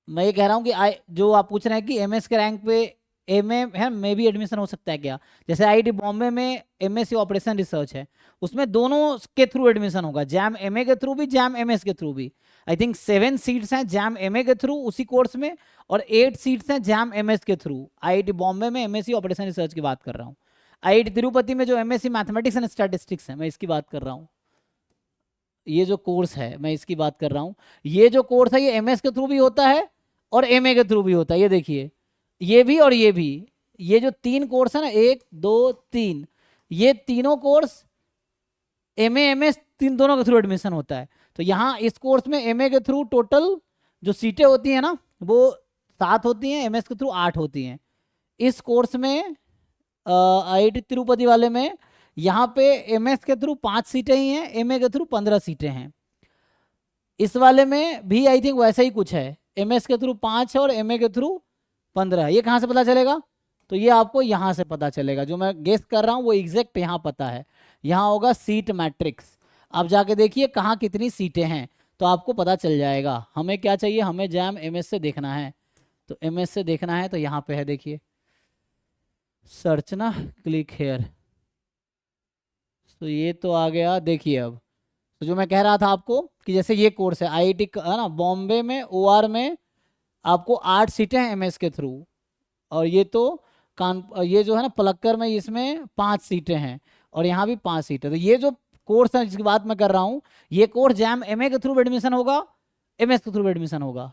मैं ये कह रहा हूँ कि जो आप पूछ रहे हैं कि एमएस के रैंक पे एमए है में भी एडमिशन हो सकता है क्या, जैसे आईआईटी बॉम्बे में एमएससी ऑपरेशन रिसर्च है, उसमें दोनों के थ्रू एडमिशन होगा, जैम एमए के थ्रू भी जैम एमएस के थ्रू भी। आई थिंक 7 सीट्स हैं जैम एमए के थ्रू उसी कोर्स में, और 8 सीट्स हैं जैम एमएस के थ्रू। आईआईटी बॉम्बे में एमएससी ऑपरेशन रिसर्च की बात कर रहा हूँ। आईआईटी तिरुपति में जो एमएससी मैथमेटिक्स एंड स्टैटिस्टिक्स है, मैं इसकी बात कर रहा हूँ। ये जो कोर्स है मैं इसकी बात कर रहा हूँ। ये जो कोर्स है ये एमएस के थ्रू भी होता है और एमए के थ्रू भी होता है। ये देखिए, ये भी और ये भी, ये जो 3 कोर्स है ना, 1 2 3, ये तीनों कोर्स एमए एमएस तीन दोनों के थ्रू एडमिशन होता है। तो यहाँ इस कोर्स में एमए के थ्रू टोटल जो सीटें होती हैं ना वो 7 होती हैं, एमएस के थ्रू 8 होती हैं। इस कोर्स में आईआईटी तिरुपति वाले में यहाँ पे एमएस के थ्रू 5 सीटें ही हैं, एमए के थ्रू 15 सीटें हैं। इस वाले में भी आई थिंक वैसा ही कुछ है, एमएस के थ्रू 5 है और एमए के थ्रू 15। ये कहाँ से पता चलेगा? तो ये आपको यहाँ से पता चलेगा, जो मैं गेस कर रहा हूँ वो एग्जैक्ट यहाँ पता है। यहाँ होगा सीट मैट्रिक्स, आप जाके देखिए कहाँ कितनी सीटें हैं तो आपको पता चल जाएगा। हमें क्या चाहिए, हमें जैम एमएस से देखना है, तो एमएस से देखना है तो यहाँ पे है, देखिए सर्च ना, क्लिक हेयर। तो ये तो आ गया, देखिए अब। तो जो मैं कह रहा था आपको कि जैसे ये कोर्स है आईआईटी है ना बॉम्बे में, ओआर में आपको 8 सीटें हैं एमएस के थ्रू, और ये तो ये जो है ना पलक्कर में, इसमें 5 सीटें हैं और यहाँ भी 5 सीटें। तो ये जो कोर्स है जिसकी बात मैं कर रहा हूँ, ये कोर्स जैम एमए के थ्रू एडमिशन होगा, एमएस के थ्रू एडमिशन होगा।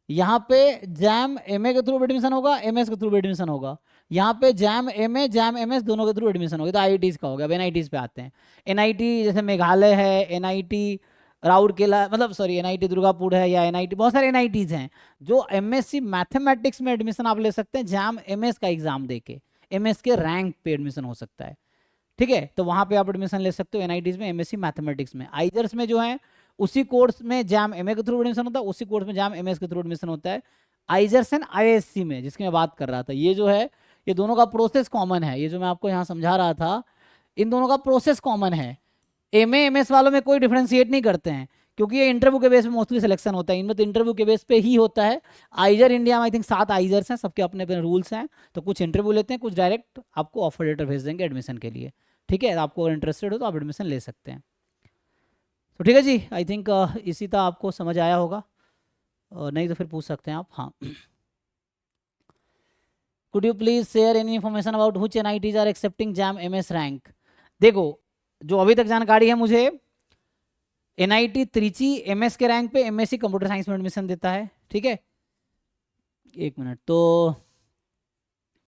यहाँ पे जैम एमए के थ्रू एडमिशन होगा, एमएस के थ्रू एडमिशन होगा। यहाँ पे जैम एमए जैम एमएस दोनों के थ्रू एडमिशन होगा। तो आईआईटीज का हो गया। अब एनआईटीज पे आते हैं। एनआईटी जैसे मेघालय है, एनआईटी राउरकेला, मतलब सॉरी एनआईटी दुर्गापुर है, या एनआईटी, बहुत सारे एनआईटीज हैं जो एमएससी मैथमेटिक्स में एडमिशन आप ले सकते हैं जैम एमएस का एग्जाम देके। एमएस के रैंक पे एडमिशन हो सकता है, ठीक है। तो वहां पे आप एडमिशन ले सकते हो एनआईटीज में एमएससी मैथमेटिक्स में। आइजर्स में जो है उसी कोर्स में जैम एमए के थ्रू एडमिशन होता है, उसी कोर्स में जैम एमएस के थ्रू एडमिशन होता है। आइजर्स एंड आईएससी में, जिसकी मैं बात कर रहा था, ये जो है ये दोनों का प्रोसेस कॉमन है। ये जो मैं आपको यहाँ समझा रहा था, इन दोनों का प्रोसेस कॉमन है। एमए एमएस वालों में कोई डिफ्रेंशिएट नहीं करते हैं, क्योंकि ये इंटरव्यू के बेस पे मोस्टली सिलेक्शन होता है, इनमें तो इंटरव्यू के बेस पे ही होता है। आइजर इंडिया में आई थिंक 7 आइजर्स हैं, सबके अपने अपने रूल्स हैं। तो कुछ इंटरव्यू लेते हैं, कुछ डायरेक्ट आपको ऑफर लेटर भेज देंगे एडमिशन के लिए, ठीक है। आपको अगर इंटरेस्टेड हो तो आप एडमिशन ले सकते हैं। तो ठीक है जी, आई थिंक इसी तरह आपको समझ आया होगा, और नहीं तो फिर पूछ सकते हैं आप। हाँ, could you please share any information about which NITs are accepting JAM MS rank? देखो, जो अभी तक जानकारी है मुझे, एनआईटी त्रिची एमएस के रैंक पे एमएससी कंप्यूटर साइंस में एडमिशन देता है, ठीक है। एक मिनट, तो